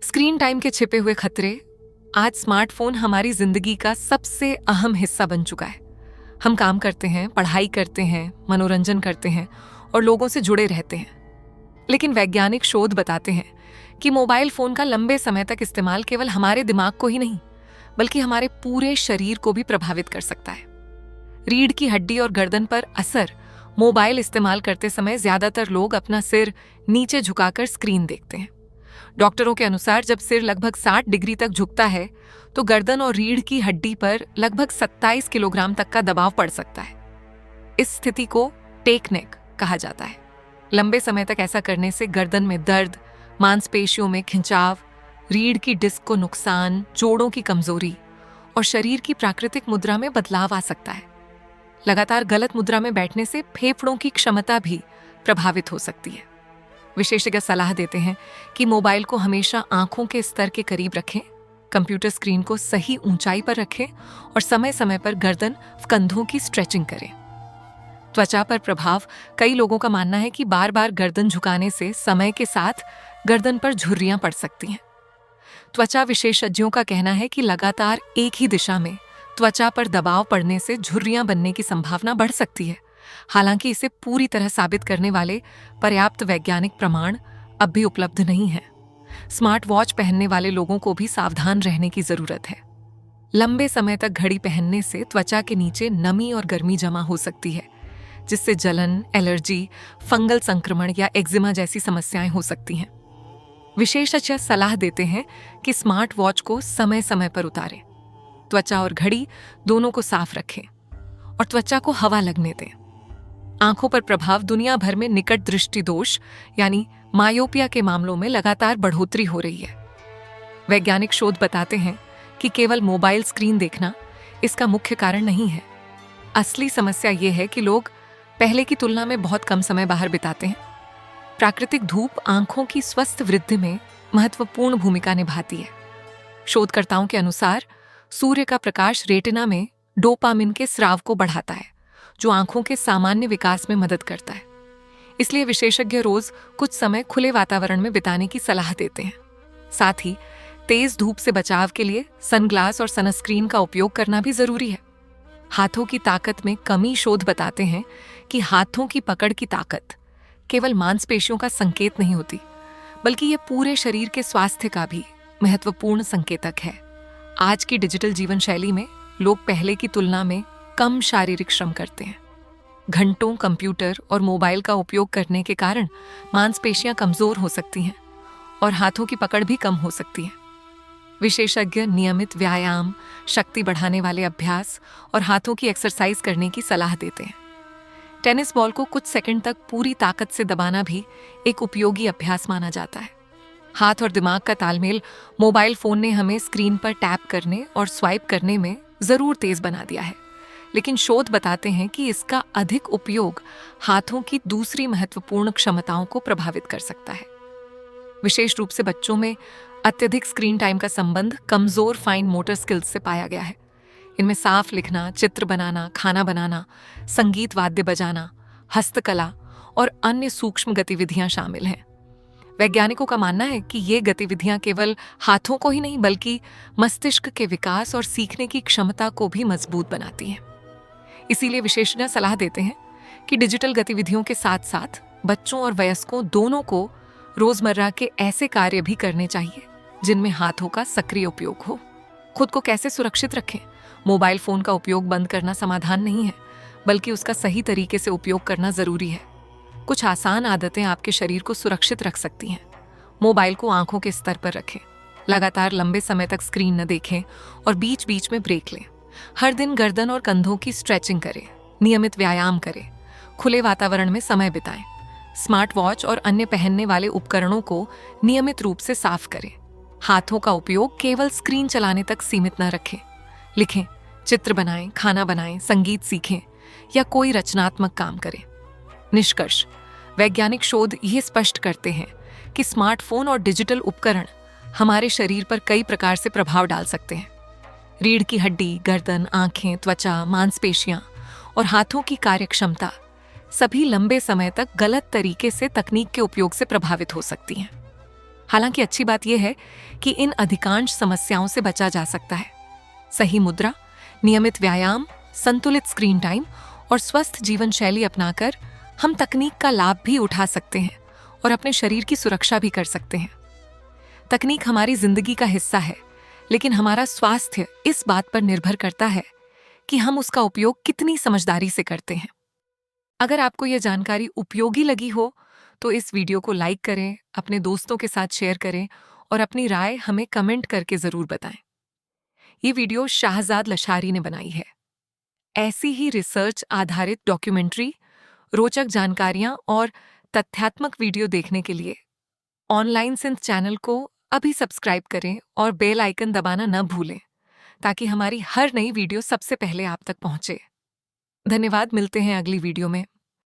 Screen time के छिपे हुए खतरे। आज स्मार्टफोन हमारी जिंदगी का सबसे अहम हिस्सा बन चुका है। हम काम करते हैं, पढ़ाई करते हैं, मनोरंजन करते हैं और लोगों से जुड़े रहते हैं। लेकिन वैज्ञानिक शोध बताते हैं कि मोबाइल फोन का लंबे समय तक इस्तेमाल केवल हमारे दिमाग को ही नहीं बल्कि हमारे पूरे शरीर को भी प्रभावित कर सकता है। रीढ़ की हड्डी और गर्दन पर असर। मोबाइल इस्तेमाल करते समय ज्यादातर लोग अपना सिर नीचे झुकाकर स्क्रीन देखते हैं। डॉक्टरों के अनुसार जब सिर लगभग 60 डिग्री तक झुकता है तो गर्दन और रीढ़ की हड्डी पर लगभग 27 किलोग्राम तक का दबाव पड़ सकता है। इस स्थिति को टेक नेक कहा जाता है। लंबे समय तक ऐसा करने से गर्दन में दर्द, मांसपेशियों में खिंचाव, रीढ़ की डिस्क को नुकसान, जोड़ों की कमजोरी और शरीर की प्राकृतिक मुद्रा में बदलाव आ सकता है। लगातार गलत मुद्रा में बैठने से फेफड़ों की क्षमता भी प्रभावित हो सकती है। विशेषज्ञ सलाह देते हैं कि मोबाइल को हमेशा आंखों के स्तर के करीब रखें, कंप्यूटर स्क्रीन को सही ऊंचाई पर रखें और समय समय पर गर्दन, कंधों की स्ट्रेचिंग करें। त्वचा पर प्रभाव। कई लोगों का मानना है कि बार बार गर्दन झुकाने से समय के साथ गर्दन पर झुर्रियां पड़ सकती हैं। त्वचा विशेषज्ञों का कहना है कि लगातार एक ही दिशा में त्वचा पर दबाव पड़ने से झुर्रियां बनने की संभावना बढ़ सकती है। हालांकि इसे पूरी तरह साबित करने वाले पर्याप्त वैज्ञानिक प्रमाण अब भी उपलब्ध नहीं है। स्मार्ट वॉच पहनने वाले लोगों को भी सावधान रहने की जरूरत है। लंबे समय तक घड़ी पहनने से त्वचा के नीचे नमी और गर्मी जमा हो सकती है, जिससे जलन, एलर्जी, फंगल संक्रमण या एक्जिमा जैसी समस्याएं हो सकती हैं। विशेषज्ञ सलाह देते हैं कि स्मार्ट वॉच को समय समय पर उतारें, त्वचा और घड़ी दोनों को साफ रखें और त्वचा को हवा लगने दें। आंखों पर प्रभाव। दुनिया भर में निकट दृष्टि दोष यानी मायोपिया के मामलों में लगातार बढ़ोतरी हो रही है। वैज्ञानिक शोध बताते हैं कि केवल मोबाइल स्क्रीन देखना इसका मुख्य कारण नहीं है। असली समस्या यह है कि लोग पहले की तुलना में बहुत कम समय बाहर बिताते हैं। प्राकृतिक धूप आंखों की स्वस्थ वृद्धि में महत्वपूर्ण भूमिका निभाती है। शोधकर्ताओं के अनुसार सूर्य का प्रकाश रेटिना में डोपामिन के स्राव को बढ़ाता है, जो आंखों के सामान्य विकास में मदद करता है। इसलिए विशेषज्ञ रोज कुछ समय खुले वातावरण में बिताने की सलाह देते हैं। साथ ही तेज धूप से बचाव के लिए सनग्लास और सनस्क्रीन का उपयोग करना भी जरूरी है। हाथों की ताकत में कमी। शोध बताते हैं कि हाथों की पकड़ की ताकत केवल मांसपेशियों का संकेत नहीं होती, बल्कि ये पूरे शरीर के स्वास्थ्य का भी महत्वपूर्ण संकेतक है। आज की डिजिटल जीवन शैली में लोग पहले की तुलना में कम शारीरिक श्रम करते हैं। घंटों कंप्यूटर और मोबाइल का उपयोग करने के कारण मांसपेशियां कमजोर हो सकती हैं और हाथों की पकड़ भी कम हो सकती है। विशेषज्ञ नियमित व्यायाम, शक्ति बढ़ाने वाले अभ्यास और हाथों की एक्सरसाइज करने की सलाह देते हैं। टेनिस बॉल को कुछ सेकंड तक पूरी ताकत से दबाना भी एक उपयोगी अभ्यास माना जाता है। हाथ और दिमाग का तालमेल। मोबाइल फोन ने हमें स्क्रीन पर टैप करने और स्वाइप करने में जरूर तेज बना दिया है, लेकिन शोध बताते हैं कि इसका अधिक उपयोग हाथों की दूसरी महत्वपूर्ण क्षमताओं को प्रभावित कर सकता है। विशेष रूप से बच्चों में अत्यधिक स्क्रीन टाइम का संबंध कमजोर फाइन मोटर स्किल्स से पाया गया है। इनमें साफ लिखना, चित्र बनाना, खाना बनाना, संगीत वाद्य बजाना, हस्तकला और अन्य सूक्ष्म गतिविधियां शामिल हैं। वैज्ञानिकों का मानना है कि ये गतिविधियां केवल हाथों को ही नहीं बल्कि मस्तिष्क के विकास और सीखने की क्षमता को भी मजबूत बनाती हैं। इसीलिए विशेषज्ञ सलाह देते हैं कि डिजिटल गतिविधियों के साथ साथ बच्चों और वयस्कों दोनों को रोजमर्रा के ऐसे कार्य भी करने चाहिए जिनमें हाथों का सक्रिय उपयोग हो। खुद को कैसे सुरक्षित रखें? मोबाइल फोन का उपयोग बंद करना समाधान नहीं है, बल्कि उसका सही तरीके से उपयोग करना जरूरी है। कुछ आसान आदतें आपके शरीर को सुरक्षित रख सकती हैं। मोबाइल को आंखों के स्तर पर रखें, लगातार लंबे समय तक स्क्रीन न देखें और बीच बीच में ब्रेक लें। हर दिन गर्दन और कंधों की स्ट्रेचिंग करें, नियमित व्यायाम करें, खुले वातावरण में समय बिताएं। स्मार्ट वॉच और अन्य पहनने वाले उपकरणों को नियमित रूप से साफ करें। हाथों का उपयोग केवल स्क्रीन चलाने तक सीमित न रखें। लिखें, चित्र बनाएं, खाना बनाएं, संगीत सीखें या कोई रचनात्मक काम करें। निष्कर्ष। वैज्ञानिक शोध ये स्पष्ट करते हैं कि स्मार्टफोन और डिजिटल उपकरण हमारे शरीर पर कई प्रकार से प्रभाव डाल सकते हैं। रीढ़ की हड्डी, गर्दन, आंखें, त्वचा, मांसपेशियां और हाथों की कार्यक्षमता सभी लंबे समय तक गलत तरीके से तकनीक के उपयोग से प्रभावित हो सकती हैं। हालांकि अच्छी बात यह है कि इन अधिकांश समस्याओं से बचा जा सकता है। सही मुद्रा, नियमित व्यायाम, संतुलित स्क्रीन टाइम और स्वस्थ जीवन शैली अपनाकर हम तकनीक का लाभ भी उठा सकते हैं और अपने शरीर की सुरक्षा भी कर सकते हैं। तकनीक हमारी जिंदगी का हिस्सा है, लेकिन हमारा स्वास्थ्य इस बात पर निर्भर करता है कि हम उसका उपयोग कितनी समझदारी से करते हैं। अगर आपको यह जानकारी उपयोगी लगी हो तो इस वीडियो को लाइक करें, अपने दोस्तों के साथ शेयर करें और अपनी राय हमें कमेंट करके जरूर बताएं। ये वीडियो शाहजाद लशारी ने बनाई है। ऐसी ही रिसर्च आधारित डॉक्यूमेंट्री, रोचक जानकारियां और तथ्यात्मक वीडियो देखने के लिए ऑनलाइन सेंस चैनल को अभी सब्सक्राइब करें और बेल आइकन दबाना न भूलें, ताकि हमारी हर नई वीडियो सबसे पहले आप तक पहुंचे। धन्यवाद, मिलते हैं अगली वीडियो में।